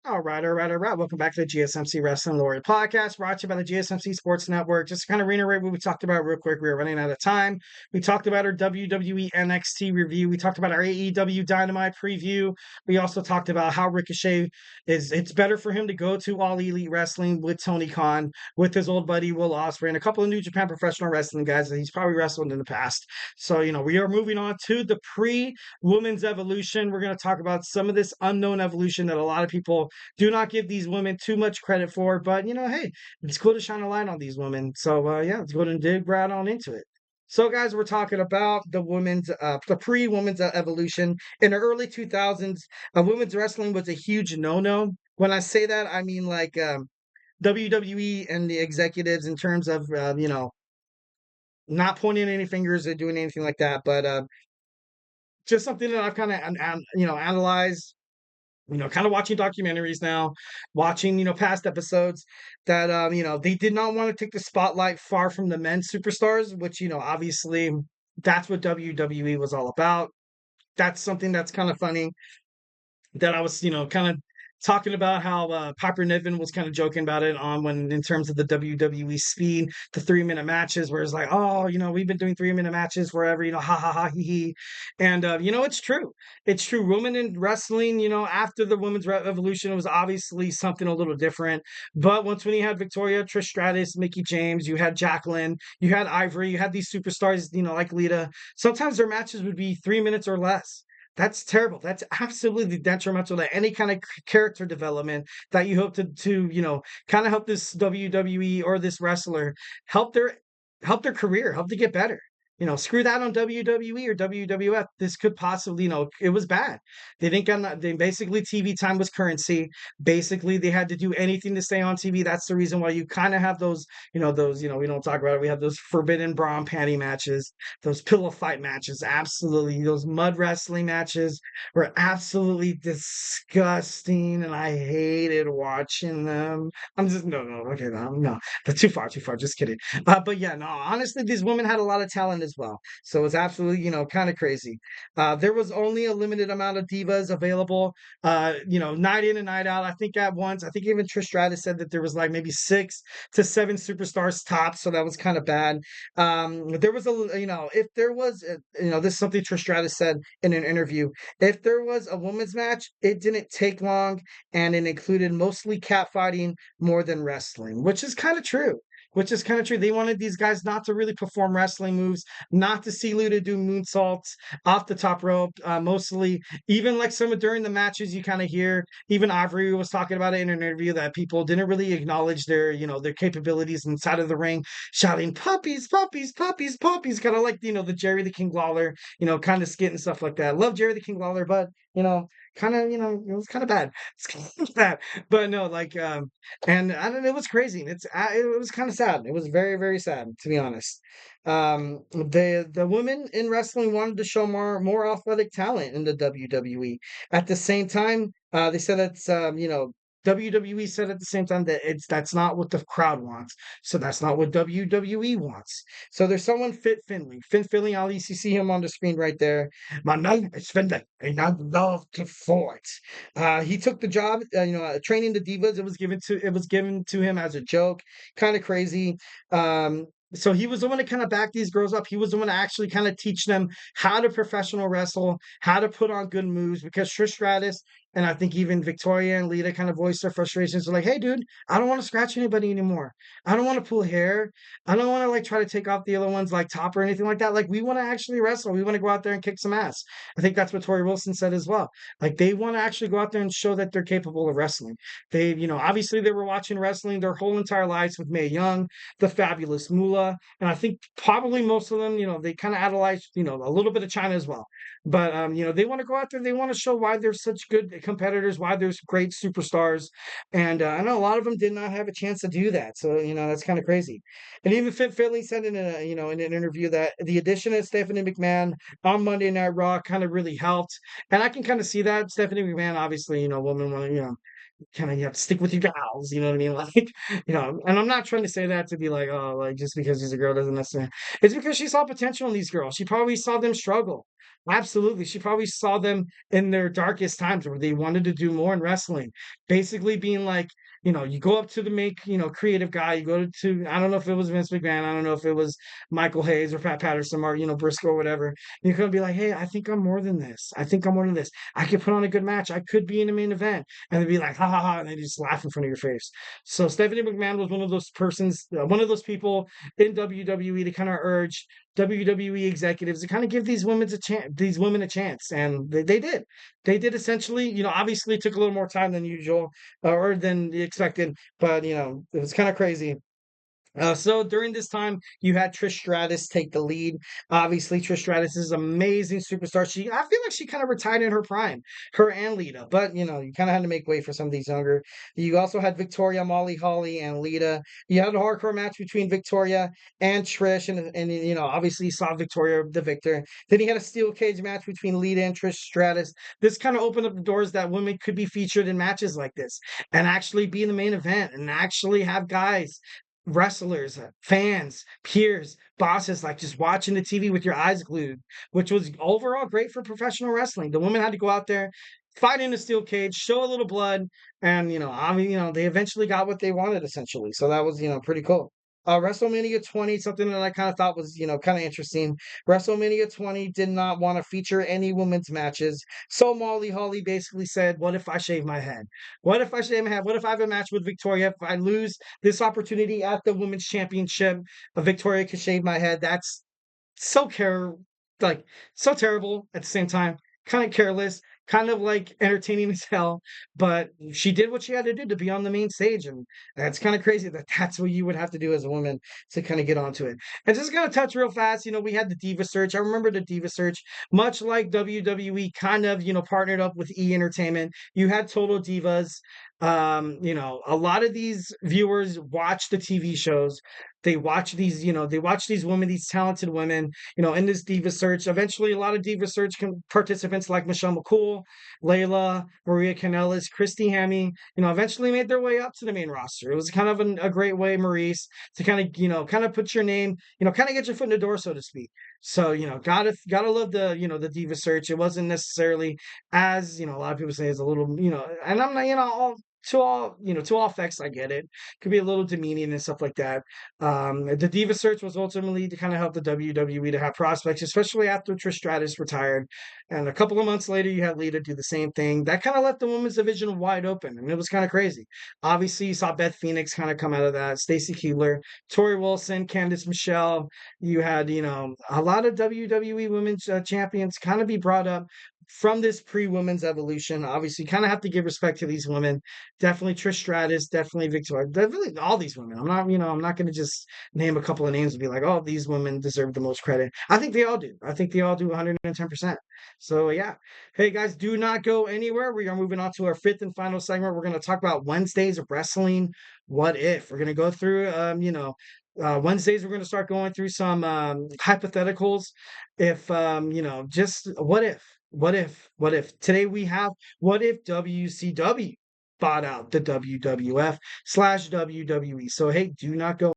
All right. Welcome back to the GSMC Wrestling Laureate Podcast, brought to you by the GSMC Sports Network. Just to kind of reiterate what we talked about real quick. We were running out of time. We talked about our WWE NXT review. We talked about our AEW Dynamite preview. We also talked about how Ricochet it's better for him to go to All Elite Wrestling with Tony Khan, with his old buddy Will Ospreay, and a couple of New Japan Professional Wrestling guys that he's probably wrestled in the past. So, we are moving on to the pre-Women's Evolution. We're going to talk about some of this unknown evolution that a lot of people do not give these women too much credit for, but hey, it's cool to shine a light on these women. So let's go ahead and dig right on into it. So, guys, we're talking about the pre-women's evolution in the early 2000s. Women's wrestling was a huge no-no. When I say that, I mean like WWE and the executives in terms of not pointing any fingers or doing anything like that, but just something that I've kind of analyzed, kind of watching documentaries now, watching, past episodes that, they did not want to take the spotlight far from the men's superstars, which, obviously that's what WWE was all about. That's something that's kind of funny that I was, kind of talking about how Piper Niven was kind of joking about it on when in terms of the WWE speed, the 3 minute matches, where it's like, oh, we've been doing 3 minute matches forever, ha ha ha he he, and it's true. It's true. Women in wrestling, after the women's revolution, it was obviously something a little different. But when you had Victoria, Trish Stratus, Mickey James, you had Jacqueline, you had Ivory, you had these superstars, like Lita. Sometimes their matches would be 3 minutes or less. That's terrible. That's absolutely detrimental to any kind of character development that you hope to kind of help this WWE or this wrestler help their career, help to get better. Screw that on WWE or WWF. This could possibly, it was bad. They didn't get, they basically TV time was currency. Basically, they had to do anything to stay on TV. That's the reason why you kind of have those, we don't talk about it. We have those forbidden bra and panty matches, those pillow fight matches. Absolutely. Those mud wrestling matches were absolutely disgusting. And I hated watching them. I'm just, no, okay, no, that's too far. Just kidding. But yeah, no, honestly, these women had a lot of talent as well. So it's absolutely, kind of crazy. There was only a limited amount of divas available, night in and night out. I think at once, I think even Trish Stratus said that there was like maybe 6 to 7 superstars tops. So that was kind of bad. There was if there was, this is something Trish Stratus said in an interview. If there was a women's match, it didn't take long and it included mostly catfighting more than wrestling, which is kind of true. They wanted these guys not to really perform wrestling moves, not to see Lita do moonsaults off the top rope. Mostly, even like some of during the matches, you kind of hear. Even Ivory was talking about it in an interview that people didn't really acknowledge their capabilities inside of the ring, shouting "puppies, puppies, puppies, puppies," kind of like the Jerry the King Lawler, kind of skit and stuff like that. Love Jerry the King Lawler, but kind of it was kind of bad. It's kind of bad, but no, like and I don't know, it was crazy. It was kind of sad. It was very, very sad, to be honest. The women in wrestling wanted to show more athletic talent in the WWE. At the same time, they said that's WWE said at the same time that that's not what the crowd wants. So that's not what WWE wants. So there's someone Fit Finley. Finn Finley, I'll least you see him on the screen right there. My name is Finley, and I love to fight. He took the job, training the divas. It was given to him as a joke, kind of crazy. So he was the one to kind of back these girls up. He was the one to actually kind of teach them how to professional wrestle, how to put on good moves. Because Trish Stratus and I think even Victoria and Lita kind of voiced their frustrations. They're like, "Hey, dude, I don't want to scratch anybody anymore. I don't want to pull hair. I don't want to like try to take off the other one's like top or anything like that. Like we want to actually wrestle. We want to go out there and kick some ass." I think that's what Tori Wilson said as well. Like they want to actually go out there and show that they're capable of wrestling. Obviously they were watching wrestling their whole entire lives with Mae Young, the fabulous Moolah, and I think probably most of them, they kind of idolize, a little bit of China as well. But they want to go out there. They want to show why they're such good competitors, why there's great superstars, and I know a lot of them did not have a chance to do that. So that's kind of crazy. And even Fit Finley said in an interview that the addition of Stephanie McMahon on Monday Night Raw kind of really helped, and I can kind of see that. Stephanie McMahon, obviously, woman, kind of you have to stick with your gals, you know what I mean? Like, and I'm not trying to say that to be like, oh, like just because she's a girl doesn't necessarily. It's because she saw potential in these girls. She probably saw them struggle. Absolutely. She probably saw them in their darkest times where they wanted to do more in wrestling. Basically being like, you go up to the creative guy, you go to, I don't know if it was Vince McMahon, I don't know if it was Michael Hayes or Pat Patterson or, Briscoe or whatever. You're going to be like, hey, I think I'm more than this. I think I'm more than this. I could put on a good match. I could be in the main event. And they'd be like, ha ha ha. And they just laugh in front of your face. So Stephanie McMahon was one of those people in WWE to kind of urge WWE executives to kind of give these women a chance, and they did. They did essentially. Obviously, it took a little more time than usual or than expected, but it was kind of crazy. So during this time, you had Trish Stratus take the lead. Obviously, Trish Stratus is an amazing superstar. I feel like she kind of retired in her prime, her and Lita. But you kind of had to make way for some of these younger. You also had Victoria, Molly Holly, and Lita. You had a hardcore match between Victoria and Trish, and obviously you saw Victoria the victor. Then you had a steel cage match between Lita and Trish Stratus. This kind of opened up the doors that women could be featured in matches like this and actually be in the main event and actually have guys wrestlers, fans, peers, bosses, like just watching the TV with your eyes glued, which was overall great for professional wrestling. The women had to go out there, fight in a steel cage, show a little blood, and they eventually got what they wanted essentially. So that was pretty cool. WrestleMania 20, something that I kind of thought was kind of interesting. WrestleMania 20 did not want to feature any women's matches. So Molly Holly basically said, what if I shave my head? What if I shave my head? What if I have a match with Victoria? If I lose this opportunity at the women's championship, Victoria could shave my head. That's so like so terrible at the same time, kind of careless, kind of like entertaining as hell. But she did what she had to do to be on the main stage, and that's kind of crazy that that's what you would have to do as a woman to kind of get onto it. And just gonna touch real fast, we had the Diva Search. I remember the Diva Search, much like WWE, kind of partnered up with E Entertainment. You had Total Divas. A lot of these viewers watch the TV shows. They watch these women, these talented women, in this Diva Search. Eventually, a lot of Diva Search participants like Michelle McCool, Layla, Maria Kanellis, Christy Hemme, eventually made their way up to the main roster. It was kind of a great way, Maurice, to kind of put your name, kind of get your foot in the door, so to speak. So, gotta love the Diva Search. It wasn't necessarily as, a lot of people say it's a little, and I'm not, to all effects, I get it. Could be a little demeaning and stuff like that. The Diva Search was ultimately to kind of help the WWE to have prospects, especially after Trish Stratus retired. And a couple of months later, you had Lita do the same thing. That kind of left the women's division wide open, and it was kind of crazy. Obviously, you saw Beth Phoenix kind of come out of that, Stacy Keibler, Tori Wilson, Candice Michelle. You had, a lot of WWE women's champions kind of be brought up from this pre-women's evolution. Obviously, kind of have to give respect to these women. Definitely Trish Stratus, definitely Victoria, definitely all these women. I'm not going to just name a couple of names and be like, oh, these women deserve the most credit. I think they all do. I think they all do 110%. So yeah. Hey guys, do not go anywhere. We are moving on to our fifth and final segment. We're going to talk about Wednesdays of wrestling. What if? We're going to go through, Wednesdays, we're going to start going through some hypotheticals. If, just what if? What if? What if? Today we have what if WCW bought out the WWF/WWE. So hey, do not go